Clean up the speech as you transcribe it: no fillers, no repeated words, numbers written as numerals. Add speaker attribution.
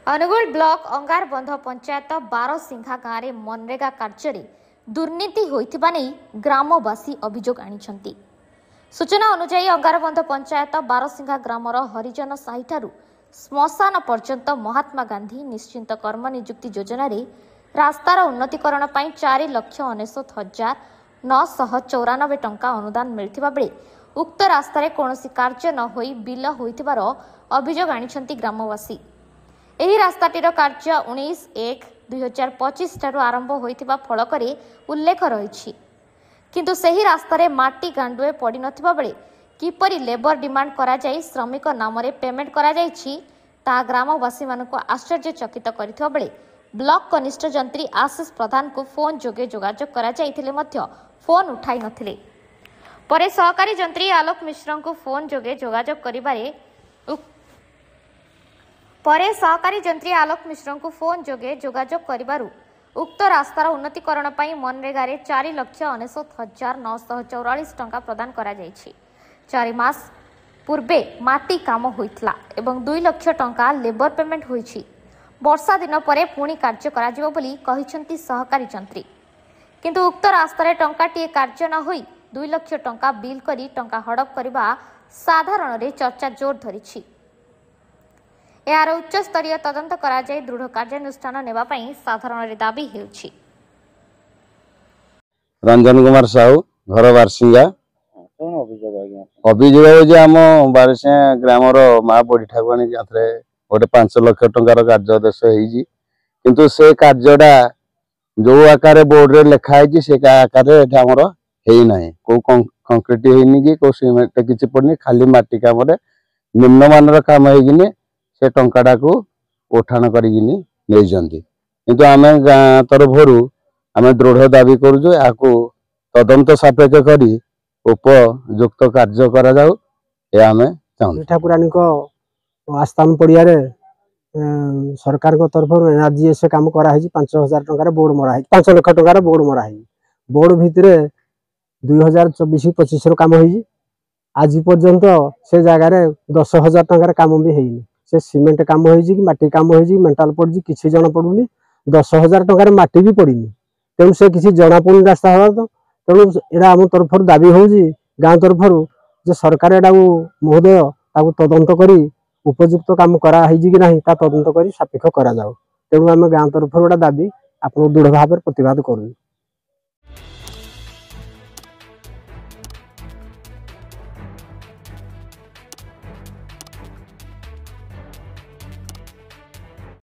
Speaker 1: Angul block अंगारबंध panchayat बारसिंघा गाँव में मनरेगा कार्य दुर्नीति होइथिबा नै ग्रामवासी अभियोग आनिछन्ति। सूचना अनुसार अंगारबंध पंचायत बारसिंघा ग्रामर हरिजन साही ठारू श्मशान पर्यंत महात्मा गांधी निश्चिंत कर्म नियुक्ति योजना रे रास्तार उन्नतीकरण पर 4,69,994 टंका अनुदान मिलथिबा बेले उक्त रास्तार कौनसी कार्य न होई बिल होइथिबार अभियोग आनिछन्ति ग्रामवासी। एही रास्ताटीर कार्य 19/1/2025 ठारू आरंभ होइथिबा फलकरे उल्लेख रहिछि, किंतु सेही रास्तारे माटी गांडुए पड़ी नथिबा बेले किपरि लेबर डिमांड करा जाई श्रमिक नामरे पेमेंट करा जाइछि ता ग्रामवासी मानक आश्चर्यचकित करिथिबा बेले ब्लॉक कनिष्ठ जंत्री आशीष प्रधान को फोन जोगे जोगाजोग करा जाइथिले मध्य फोन उठाई नथिले। परे सहकारी जंत्री आलोक मिश्र को फोन जोगे जोगाजोग करिबारे उक्त रास्तार उन्नतीकरण पर मनरेगा 4,69,944 टंका प्रदान करा जाइछि। 4 मास पूर्वे माटी काम होइतला एवं 2 लाख टंका लेबर पेमेंट होइछि। वर्षा दिन परे पुणी कार्य करा जिवो बोली कहिसंती सहकारी जंत्री, किंतु उक्त रास्तार टंकाटीए कार्य न होई 2 लाख टंका बिल करी टंका हड़प करबा साधारण रे चर्चा जोर धरिछि। यार उच्च स्तरीय तदंत करा जाय दृढ़ कार्यानुष्ठान नेबा पई साधारण रे दाबी हेउछि।
Speaker 2: रंजन कुमार साहू घर बारसिंगा अभियोग आम बारसिंगा ग्रामर माँ बड़ी ठाकुराणी गाँव गोटे 5 लाख टंकार कार्यादेश होइछि, किंतु से कार्यटा जो आकार बोर्ड रे लिखाई से आकार आमर है को कंक्रीट होनी कि को सीमेंट किसी पड़नी खाली माटी काम निम्नमान काम होगी से टंकाटा को उठाण करते आम गाँ तरफ आम दृढ़ दाबी करूँ या तदंत सापेक्ष कर उपयुक्त कार्य करा जाऊ आम चाहूँ।
Speaker 3: ठाकुरानी आस्थान पड़िया सरकार तरफ एनआरजीएस काम कराई 5,000 टंकार बोर्ड मराई 5 लाख टंकार बोर्ड मराई बोर्ड भितर 2024-25 काम होई आज पर्यंत से जगार 10,000 टंकार काम भी है से सीमेंट काम होई कि माटी काम होई मेंटाल पड़ी किसी जन पड़ूनी 10,000 टंकार माटी भी पड़नी तेणु से किसी जना पड़ुनी रास्ता हवा तो तेणु यहाँ आम तरफ दाबी हो गाँ तरफ सरकार एटा महोदय तदंत करी उपयुक्त काम कराई कि नहीं तदंत करी सापेक्ष करा जाओ। तेणु आम गाँ तरफ दाबी आप दृढ़ भाव प्रतिवाद करूँ।